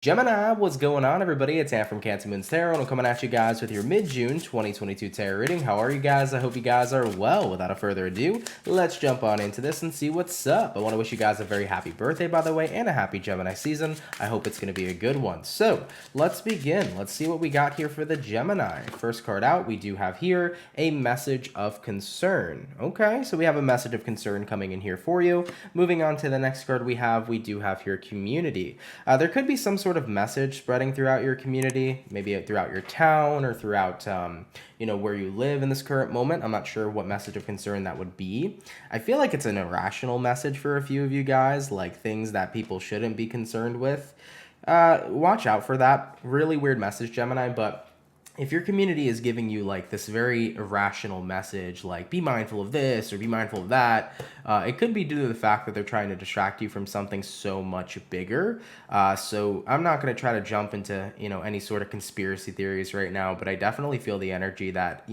Gemini, what's going on, everybody? It's Ann from CancerMoonsTarot, and I'm coming at you guys with your mid-June 2022 tarot reading. How are you guys? I hope you guys are well. Without a further ado, let's jump on into this and see what's up. I want to wish you guys a very happy birthday, by the way, and a happy Gemini season. I hope it's going to be a good one. So, let's begin. Let's see what we got here for the Gemini. First card out, we do have here a message of concern. Okay, so we have a message of concern coming in here for you. Moving on to the next card we do have here community. There could be some sort of message spreading throughout your community, maybe throughout your town or throughout where you live in this current moment. I'm not sure what message of concern that would be. I feel like it's an irrational message for a few of you guys, like things that people shouldn't be concerned with. Watch out for that. Really weird message, Gemini, but if your community is giving you like this very irrational message, like be mindful of this or be mindful of that, it could be due to the fact that they're trying to distract you from something so much bigger. So I'm not going to try to jump into, any sort of conspiracy theories right now, but I definitely feel the energy that,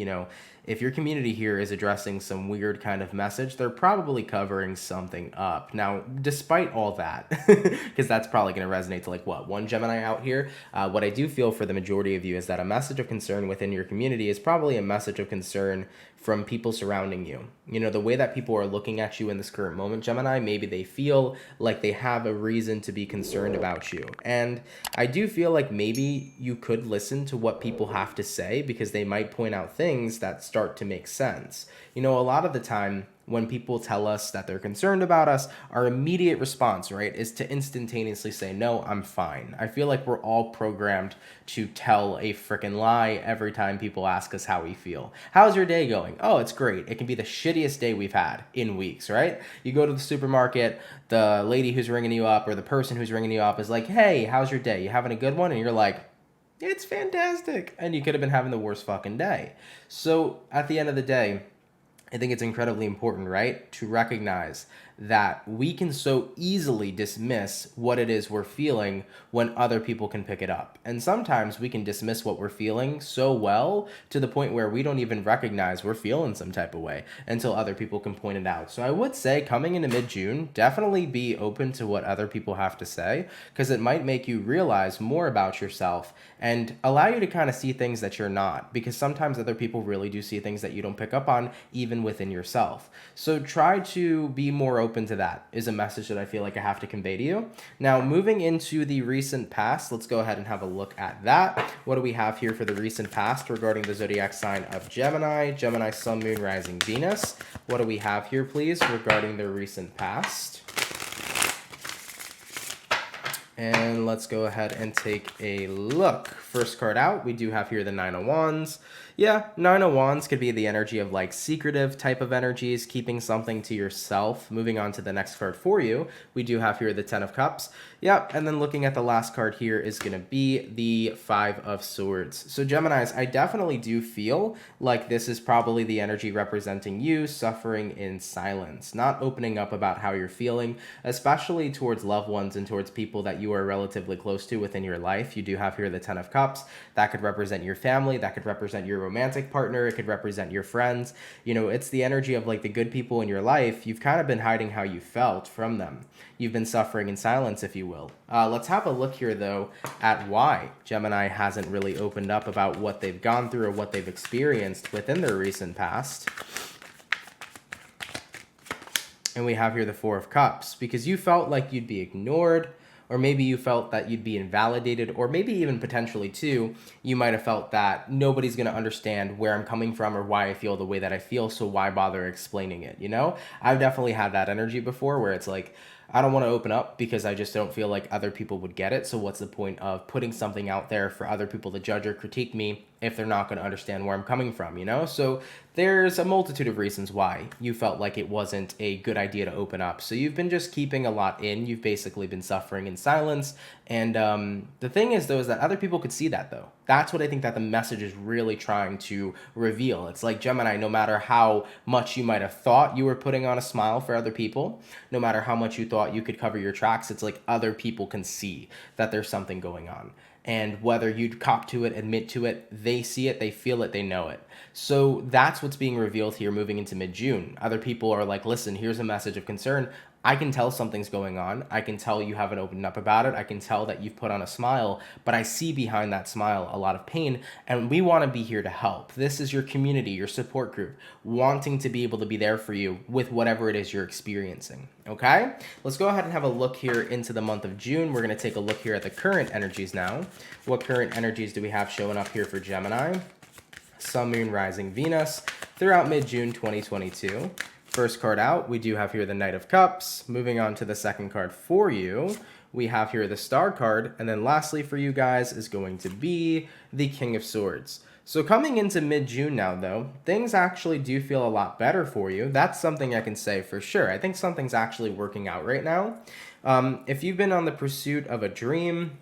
if your community here is addressing some weird kind of message, they're probably covering something up. Now, despite all that, because that's probably going to resonate to like, what, one Gemini out here, what I do feel for the majority of you is that a message of concern within your community is probably a message of concern from people surrounding you. The way that people are looking at you in this current moment, Gemini, maybe they feel like they have a reason to be concerned about you. And I do feel like maybe you could listen to what people have to say because they might point out things that start to make sense. A lot of the time, when people tell us that they're concerned about us, our immediate response, right, is to instantaneously say, no, I'm fine. I feel like we're all programmed to tell a freaking lie every time people ask us how we feel. How's your day going? Oh, it's great. It can be the shittiest day we've had in weeks, right? You go to the supermarket, the lady who's ringing you up or the person who's ringing you up is like, hey, how's your day? You having a good one? And you're like, it's fantastic. And you could have been having the worst fucking day. So at the end of the day, I think it's incredibly important, right, to recognize that we can so easily dismiss what it is we're feeling when other people can pick it up. And sometimes we can dismiss what we're feeling so well to the point where we don't even recognize we're feeling some type of way until other people can point it out. So I would say coming into mid-June, definitely be open to what other people have to say because it might make you realize more about yourself and allow you to kind of see things that you're not, because sometimes other people really do see things that you don't pick up on even within yourself. So try to be more open to that is a message that I feel like I have to convey to you. Now, moving into the recent past, let's go ahead and have a look at that. What do we have here for the recent past regarding the zodiac sign of Gemini, Gemini, Sun, Moon, Rising, Venus? What do we have here, please, regarding the recent past? And let's go ahead and take a look. First card out, we do have here the Nine of Wands. Yeah, Nine of Wands could be the energy of like secretive type of energies, keeping something to yourself. Moving on to the next card for you, we do have here the Ten of Cups. Yep, and then looking at the last card here is going to be the Five of Swords. So Geminis, I definitely do feel like this is probably the energy representing you suffering in silence, not opening up about how you're feeling, especially towards loved ones and towards people that you are relatively close to within your life. You do have here the Ten of Cups. That could represent your family. That could represent your romantic partner. It could represent your friends. It's the energy of like the good people in your life. You've kind of been hiding how you felt from them. You've been suffering in silence, if you will. Let's have a look here, though, at why Gemini hasn't really opened up about what they've gone through or what they've experienced within their recent past. And we have here the Four of Cups, because you felt like you'd be ignored, or maybe you felt that you'd be invalidated, or maybe even potentially too, you might have felt that nobody's going to understand where I'm coming from or why I feel the way that I feel, so why bother explaining it, I've definitely had that energy before where it's like, I don't want to open up because I just don't feel like other people would get it. So what's the point of putting something out there for other people to judge or critique me if they're not going to understand where I'm coming from, So there's a multitude of reasons why you felt like it wasn't a good idea to open up. So you've been just keeping a lot in. You've basically been suffering in silence. And the thing is, though, is that other people could see that, though. That's what I think that the message is really trying to reveal. It's like Gemini, no matter how much you might have thought you were putting on a smile for other people, no matter how much you thought you could cover your tracks, it's like other people can see that there's something going on. And whether you'd cop to it, admit to it, they see it, they feel it, they know it. So that's what's being revealed here moving into mid-June. Other people are like, listen, here's a message of concern. I can tell something's going on. I can tell you haven't opened up about it. I can tell that you've put on a smile, but I see behind that smile a lot of pain, and we want to be here to help. This is your community, your support group, wanting to be able to be there for you with whatever it is you're experiencing. Okay? Let's go ahead and have a look here into the month of June. We're going to take a look here at the current energies now. What current energies do we have showing up here for Gemini? Sun, Moon, Rising, Venus throughout mid-June 2022. First card out, we do have here the Knight of Cups. Moving on to the second card for you, we have here the Star card. And then lastly for you guys is going to be the King of Swords. So coming into mid-June now, though, things actually do feel a lot better for you. That's something I can say for sure. I think something's actually working out right now. If you've been on the pursuit of a dream,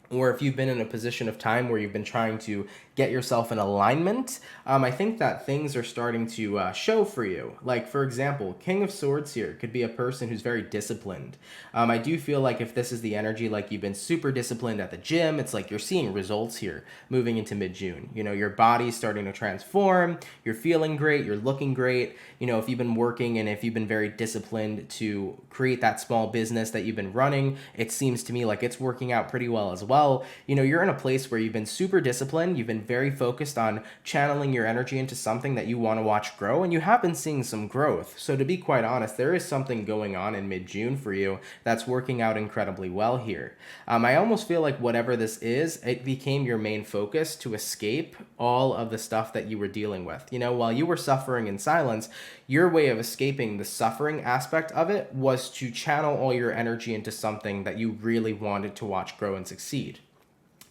or if you've been in a position of time where you've been trying to get yourself in alignment, I think that things are starting to show for you. Like, for example, King of Swords here could be a person who's very disciplined. I do feel like if this is the energy, like you've been super disciplined at the gym, it's like you're seeing results here moving into mid-June. You know, your body's starting to transform, you're feeling great, you're looking great. You know, if you've been working and if you've been very disciplined to create that small business that you've been running, it seems to me like it's working out pretty well as well. You know, you're in a place where you've been super disciplined, you've been very focused on channeling your energy into something that you want to watch grow, and you have been seeing some growth. So to be quite honest, there is something going on in mid-June for you that's working out incredibly well here. I almost feel like whatever this is, it became your main focus to escape all of the stuff that you were dealing with. You know, while you were suffering in silence, your way of escaping the suffering aspect of it was to channel all your energy into something that you really wanted to watch grow and succeed.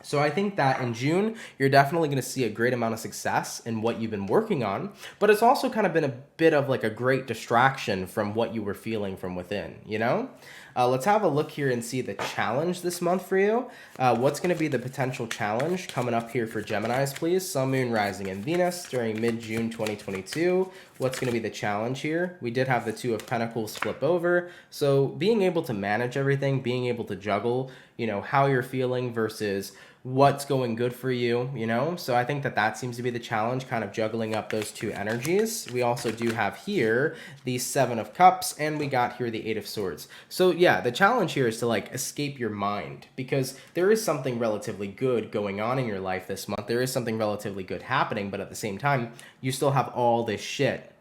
So I think that in June, you're definitely going to see a great amount of success in what you've been working on, but it's also kind of been a bit of like a great distraction from what you were feeling from within, you know? Let's have a look here and see the challenge this month for you. What's going to be the potential challenge coming up here for Geminis, please? Sun, Moon, Rising, and Venus during mid-June 2022. What's going to be the challenge here? We did have the Two of Pentacles flip over. So being able to manage everything, being able to juggle, you know, how you're feeling versus what's going good for you, you know? So I think that that seems to be the challenge, kind of juggling up those two energies. We also do have here the Seven of Cups, and we got here the Eight of Swords. So yeah, the challenge here is to like escape your mind, because there is something relatively good going on in your life this month. There is something relatively good happening, but at the same time, you still have all this shit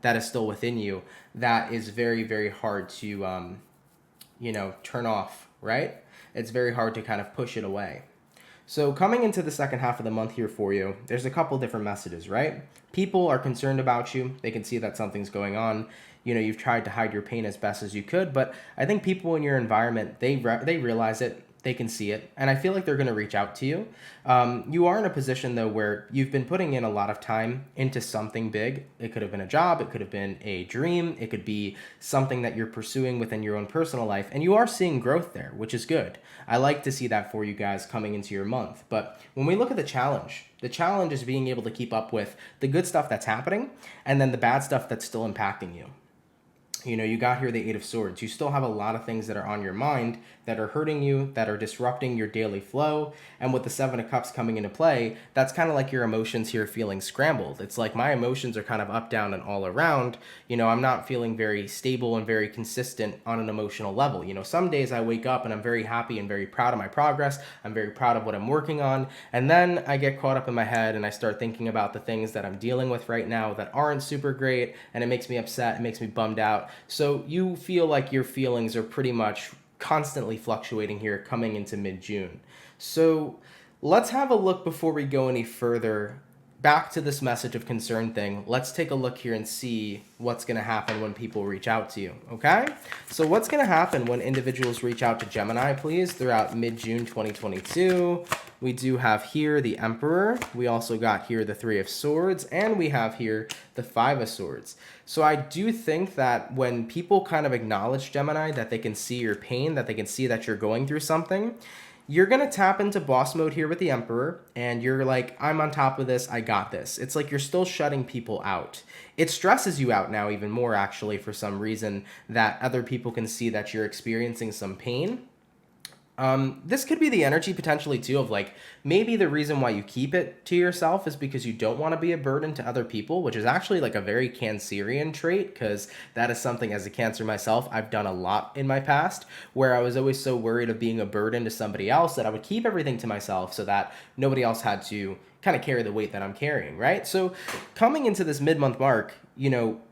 that is still within you that is very, very hard to, you know, turn off, right? It's very hard to kind of push it away. So coming into the second half of the month here for you, there's a couple different messages, right? People are concerned about you. They can see that something's going on. You know, you've tried to hide your pain as best as you could, but I think people in your environment, they realize it. They can see it, and I feel like they're going to reach out to you. You are in a position, though, where you've been putting in a lot of time into something big. It could have been a job. It could have been a dream. It could be something that you're pursuing within your own personal life, and you are seeing growth there, which is good. I like to see that for you guys coming into your month. But when we look at the challenge is being able to keep up with the good stuff that's happening and then the bad stuff that's still impacting you. You know, you got here the Eight of Swords. You still have a lot of things that are on your mind that are hurting you, that are disrupting your daily flow. And with the Seven of Cups coming into play, that's kind of like your emotions here feeling scrambled. It's like my emotions are kind of up, down, and all around. You know, I'm not feeling very stable and very consistent on an emotional level. You know, some days I wake up and I'm very happy and very proud of my progress. I'm very proud of what I'm working on. And then I get caught up in my head and I start thinking about the things that I'm dealing with right now that aren't super great. And it makes me upset. It makes me bummed out. So you feel like your feelings are pretty much constantly fluctuating here coming into mid-June. So let's have a look before we go any further back to this message of concern thing. Let's take a look here and see what's going to happen when people reach out to you, okay? So what's going to happen when individuals reach out to Gemini, please, throughout mid-June 2022? We do have here the Emperor. We also got here the Three of Swords, and we have here the Five of Swords. So I do think that when people kind of acknowledge Gemini, that they can see your pain, that they can see that you're going through something, you're going to tap into boss mode here with the Emperor, and you're like, I'm on top of this, I got this. It's like you're still shutting people out. It stresses you out now even more, actually, for some reason, that other people can see that you're experiencing some pain. This could be the energy potentially too of like maybe the reason why you keep it to yourself is because you don't want to be a burden to other people, which is actually like a very Cancerian trait because that is something as a Cancer myself I've done a lot in my past where I was always so worried of being a burden to somebody else that I would keep everything to myself so that nobody else had to kind of carry the weight that I'm carrying, right? So coming into this mid-month mark,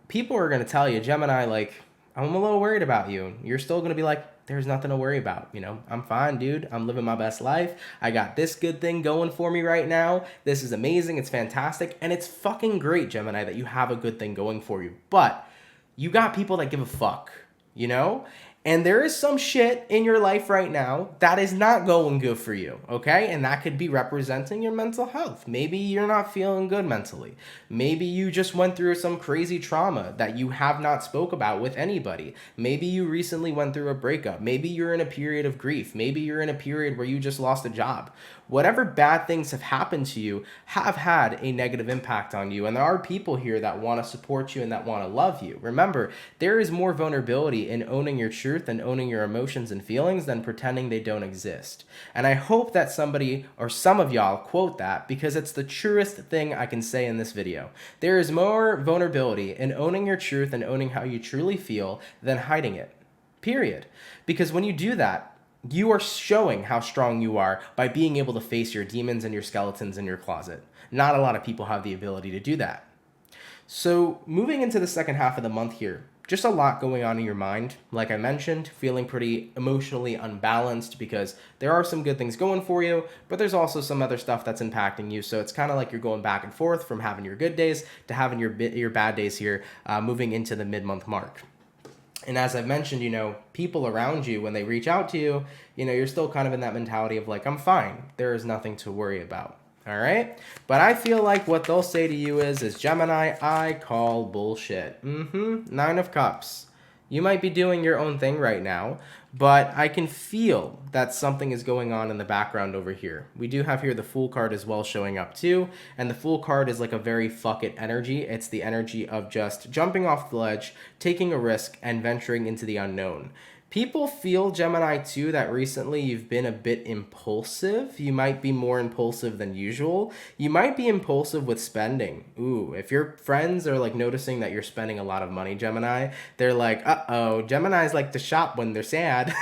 people are going to tell you, Gemini, like, I'm a little worried about you. You're still going to be like, there's nothing to worry about. I'm fine, dude. I'm living my best life. I got this good thing going for me right now. This is amazing. It's fantastic. And it's fucking great, Gemini, that you have a good thing going for you. But you got people that give a fuck, you know? And there is some shit in your life right now that is not going good for you, okay? And that could be representing your mental health. Maybe you're not feeling good mentally. Maybe you just went through some crazy trauma that you have not spoke about with anybody. Maybe you recently went through a breakup. Maybe you're in a period of grief. Maybe you're in a period where you just lost a job. Whatever bad things have happened to you have had a negative impact on you. And there are people here that want to support you and that want to love you. Remember, there is more vulnerability in owning your truth and owning your emotions and feelings than pretending they don't exist. And I hope that somebody or some of y'all quote that because it's the truest thing I can say in this video. There is more vulnerability in owning your truth and owning how you truly feel than hiding it. Period. Because when you do that, you are showing how strong you are by being able to face your demons and your skeletons in your closet. Not a lot of people have the ability to do that. So moving into the second half of the month here, just a lot going on in your mind. Like I mentioned, feeling pretty emotionally unbalanced because there are some good things going for you, but there's also some other stuff that's impacting you. So it's kind of like you're going back and forth from having your good days to having your bad days here, moving into the mid-month mark. And as I've mentioned, people around you, when they reach out to you, you're still kind of in that mentality of like, I'm fine. There is nothing to worry about. All right. But I feel like what they'll say to you is Gemini, I call bullshit. Nine of Cups. You might be doing your own thing right now, but I can feel that something is going on in the background over here. We do have here the Fool card as well showing up too, and the Fool card is like a very fuck it energy. It's the energy of just jumping off the ledge, taking a risk, and venturing into the unknown. People feel, Gemini, too, that recently you've been a bit impulsive. You might be more impulsive than usual. You might be impulsive with spending. Ooh, if your friends are like noticing that you're spending a lot of money, Gemini, they're like, uh-oh, Geminis like to shop when they're sad.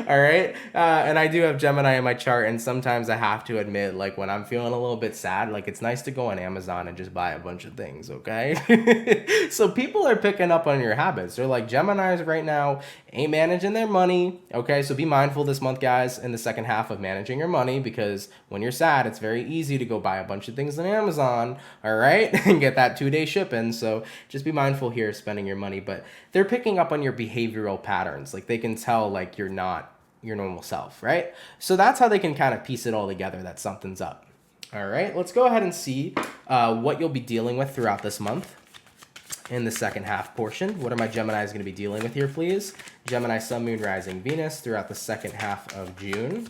All right? And I do have Gemini in my chart, and sometimes I have to admit, like when I'm feeling a little bit sad, like it's nice to go on Amazon and just buy a bunch of things, okay? So people are picking up on your habits. They're like, Geminis right now ain't managing their money. Okay, so be mindful this month, guys, in the second half of managing your money, because when you're sad, it's very easy to go buy a bunch of things on Amazon, all right, and get that 2-day shipping. So just be mindful here of spending your money. But they're picking up on your behavioral patterns. Like they can tell like you're not your normal self, right? So that's how they can kind of piece it all together that something's up. All right, let's go ahead and see what you'll be dealing with throughout this month. In the second half portion, what are my Geminis going to be dealing with here, please? Gemini, Sun, Moon, Rising, Venus throughout the second half of June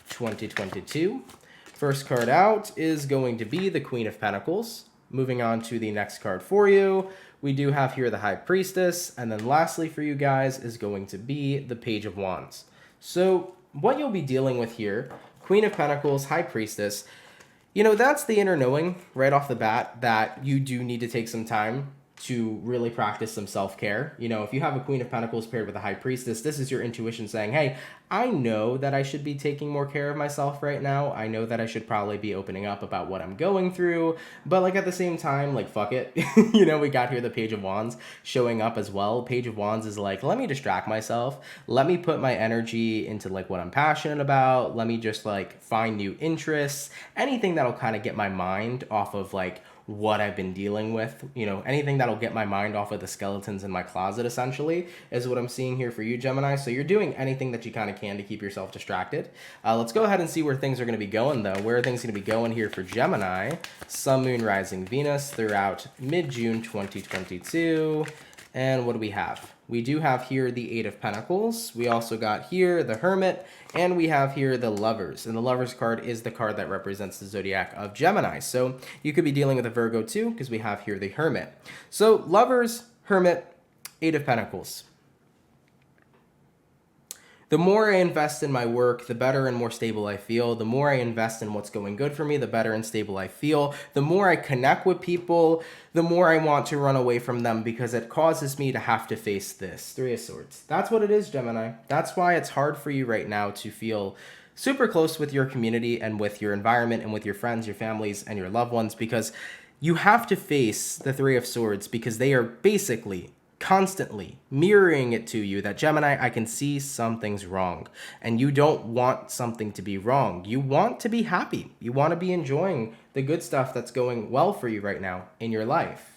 2022. First card out is going to be the Queen of Pentacles. Moving on to the next card for you, we do have here the High Priestess. And then lastly for you guys is going to be the Page of Wands. So what you'll be dealing with here, Queen of Pentacles, High Priestess, that's the inner knowing right off the bat that you do need to take some time to really practice some self-care. If you have a Queen of Pentacles paired with a High Priestess, this is your intuition saying, hey, I know that I should be taking more care of myself right now. I know that I should probably be opening up about what I'm going through. But like at the same time, like, fuck it. We got here the Page of Wands showing up as well. Page of Wands is like, let me distract myself. Let me put my energy into like what I'm passionate about. Let me just like find new interests. Anything that'll kind of get my mind off of like what I've been dealing with, anything that'll get my mind off of the skeletons in my closet, essentially, is what I'm seeing here for you, Gemini. So you're doing anything that you kind of can to keep yourself distracted. Let's go ahead and see where things are going to be going, though. Where are things going to be going here for Gemini, Sun, Moon, Rising, Venus throughout mid-June 2022? And what do we have? We do have here the Eight of Pentacles. We also got here the Hermit, and we have here the Lovers. And the Lovers card is the card that represents the zodiac of Gemini. So you could be dealing with a Virgo too, because we have here the Hermit. So Lovers, Hermit, Eight of Pentacles. The more I invest in my work, the better and more stable I feel. The more I invest in what's going good for me, the better and stable I feel. The more I connect with people, the more I want to run away from them because it causes me to have to face this. Three of Swords. That's what it is, Gemini. That's why it's hard for you right now to feel super close with your community and with your environment and with your friends, your families, and your loved ones, because you have to face the Three of Swords because they are basically constantly mirroring it to you that, Gemini, I can see something's wrong, and you don't want something to be wrong. You want to be happy. You want to be enjoying the good stuff that's going well for you right now in your life.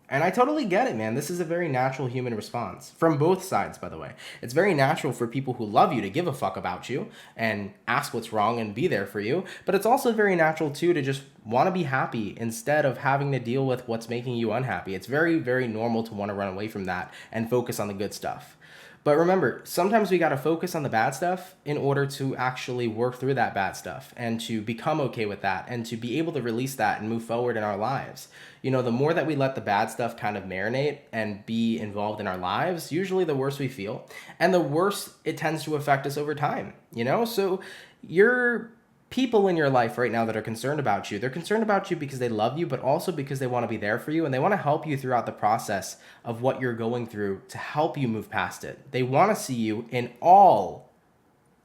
And I totally get it, man. This is a very natural human response from both sides, by the way. It's very natural for people who love you to give a fuck about you and ask what's wrong and be there for you. But it's also very natural, too, to just want to be happy instead of having to deal with what's making you unhappy. It's very, very normal to want to run away from that and focus on the good stuff. But remember, sometimes we got to focus on the bad stuff in order to actually work through that bad stuff and to become okay with that and to be able to release that and move forward in our lives. You know, the more that we let the bad stuff kind of marinate and be involved in our lives, usually the worse we feel and the worse it tends to affect us over time, you know? So you're people in your life right now that are concerned about you, they're concerned about you because they love you, but also because they want to be there for you and they want to help you throughout the process of what you're going through to help you move past it. They want to see you in all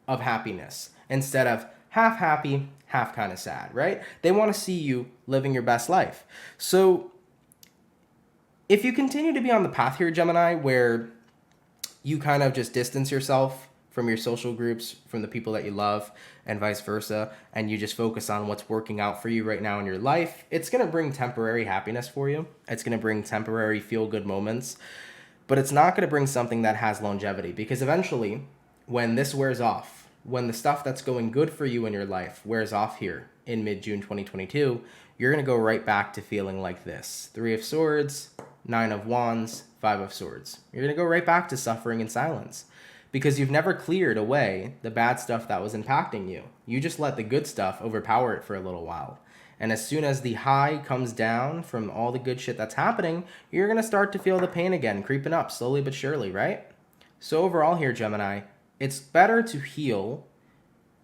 of happiness instead of half happy, half kind of sad, right? They want to see you living your best life. So if you continue to be on the path here, Gemini, where you kind of just distance yourself from your social groups, from the people that you love, and vice versa, and you just focus on what's working out for you right now in your life, it's going to bring temporary happiness for you. It's going to bring temporary feel-good moments, but it's not going to bring something that has longevity, because eventually, when this wears off, when the stuff that's going good for you in your life wears off here in mid-June 2022, you're going to go right back to feeling like this. Three of Swords, Nine of Wands, Five of Swords. You're going to go right back to suffering in silence, because you've never cleared away the bad stuff that was impacting you. You just let the good stuff overpower it for a little while. And as soon as the high comes down from all the good shit that's happening, you're going to start to feel the pain again, creeping up slowly but surely, right? So overall here, Gemini, it's better to heal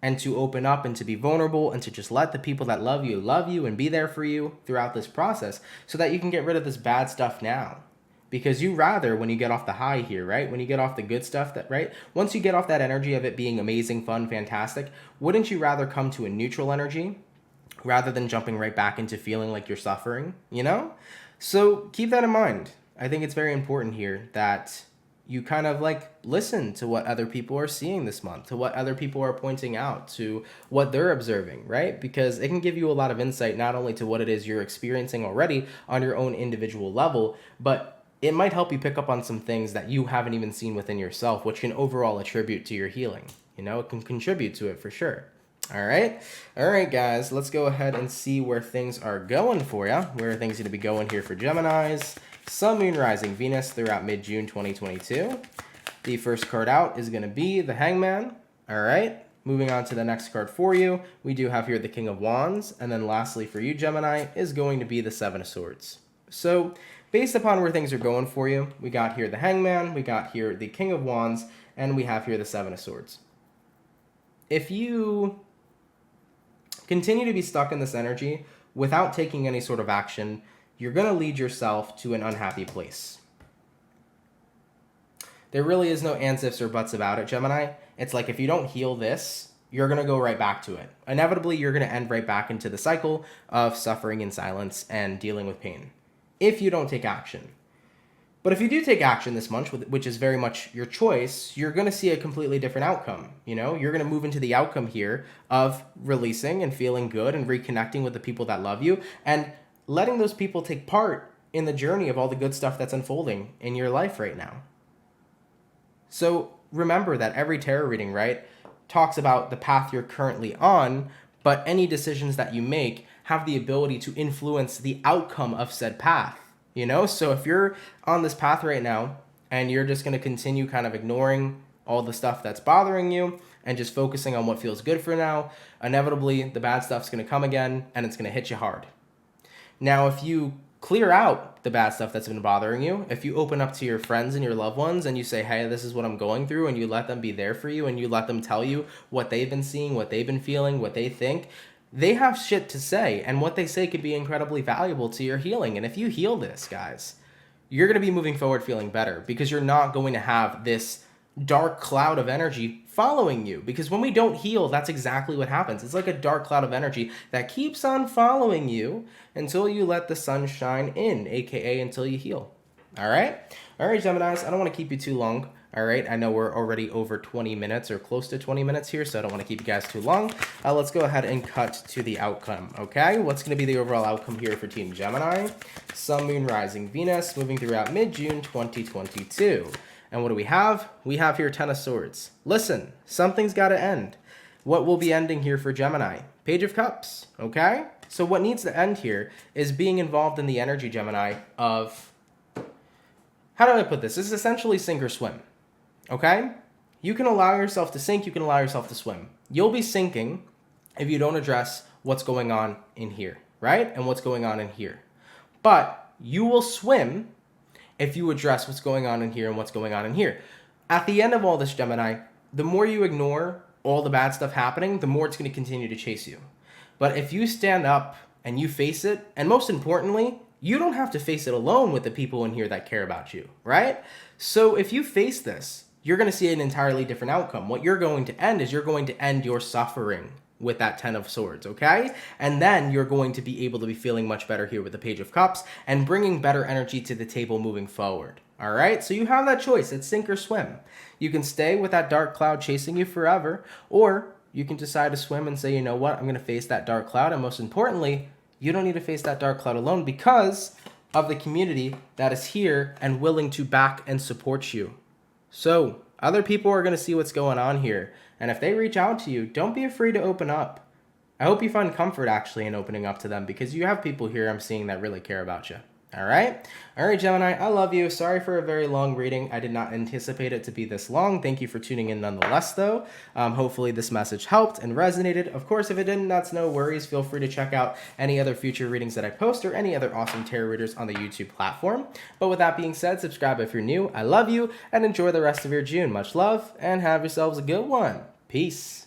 and to open up and to be vulnerable and to just let the people that love you and be there for you throughout this process so that you can get rid of this bad stuff now. Because you rather, when you get off the high here, right? When you get off the good stuff, that right? Once you get off that energy of it being amazing, fun, fantastic, wouldn't you rather come to a neutral energy rather than jumping right back into feeling like you're suffering, you know? So keep that in mind. I think it's very important here that you kind of like listen to what other people are seeing this month, to what other people are pointing out, to what they're observing, right? Because it can give you a lot of insight, not only to what it is you're experiencing already on your own individual level, but it might help you pick up on some things that you haven't even seen within yourself, which can overall attribute to your healing. You know, it can contribute to it for sure. All right, guys, let's go ahead and see where things are going for you, where things need to be going here for Geminis. Sun, Moon, Rising, Venus throughout mid-June 2022. The first card out is going to be the Hangman. All right, moving on to the next card for you, we do have here the King of Wands. And then lastly for you, Gemini, is going to be the Seven of Swords. So based upon where things are going for you, we got here the Hangman, we got here the King of Wands, and we have here the Seven of Swords. If you continue to be stuck in this energy without taking any sort of action, you're going to lead yourself to an unhappy place. There really is no ands, ifs, or buts about it, Gemini. It's like if you don't heal this, you're going to go right back to it. Inevitably, you're going to end right back into the cycle of suffering in silence and dealing with pain if you don't take action. But if you do take action this month, which is very much your choice, you're going to see a completely different outcome. You know, you're going to move into the outcome here of releasing and feeling good and reconnecting with the people that love you and letting those people take part in the journey of all the good stuff that's unfolding in your life right now. So remember that every tarot reading, right, talks about the path you're currently on, but any decisions that you make have the ability to influence the outcome of said path, you know? So if you're on this path right now and you're just going to continue kind of ignoring all the stuff that's bothering you and just focusing on what feels good for now, inevitably the bad stuff's going to come again and it's going to hit you hard. Now, if you clear out the bad stuff that's been bothering you, if you open up to your friends and your loved ones and you say, hey, this is what I'm going through, and you let them be there for you and you let them tell you what they've been seeing, what they've been feeling, what they think, they have shit to say, and what they say could be incredibly valuable to your healing. And if you heal this, guys, you're going to be moving forward feeling better, because you're not going to have this dark cloud of energy following you. Because when we don't heal, that's exactly what happens. It's like a dark cloud of energy that keeps on following you until you let the sun shine in, aka until you heal. All right, Geminis, I don't want to keep you too long. All right, I know we're already over 20 minutes or close to 20 minutes here, so I don't want to keep you guys too long. Let's go ahead and cut to the outcome, okay? What's going to be the overall outcome here for Team Gemini? Sun, Moon, Rising, Venus, moving throughout mid-June 2022. And what do we have? We have here 10 of Swords. Listen, something's got to end. What will be ending here for Gemini? Page of Cups, okay? So what needs to end here is being involved in the energy, Gemini, of... How do I put this? This is essentially sink or swim, okay? You can allow yourself to sink, you can allow yourself to swim. You'll be sinking if you don't address what's going on in here, right? And what's going on in here. But you will swim if you address what's going on in here and what's going on in here. At the end of all this, Gemini, the more you ignore all the bad stuff happening, the more it's going to continue to chase you. But if you stand up and you face it, and most importantly, you don't have to face it alone with the people in here that care about you, right? So if you face this, you're going to see an entirely different outcome. What you're going to end is you're going to end your suffering with that 10 of Swords, okay? And then you're going to be able to be feeling much better here with the Page of Cups and bringing better energy to the table moving forward, all right? So you have that choice. It's sink or swim. You can stay with that dark cloud chasing you forever, or you can decide to swim and say, you know what, I'm going to face that dark cloud, and most importantly, you don't need to face that dark cloud alone because of the community that is here and willing to back and support you. So other people are going to see what's going on here. And if they reach out to you, don't be afraid to open up. I hope you find comfort actually in opening up to them, because you have people here I'm seeing that really care about you. All right, Gemini, I love you. Sorry for a very long reading. I did not anticipate it to be this long. Thank you for tuning in nonetheless, though. Hopefully this message helped and resonated. Of course, if it didn't, that's no worries. Feel free to check out any other future readings that I post or any other awesome tarot readers on the YouTube platform. But with that being said, subscribe if you're new. I love you, and enjoy the rest of your June. Much love, and have yourselves a good one. Peace.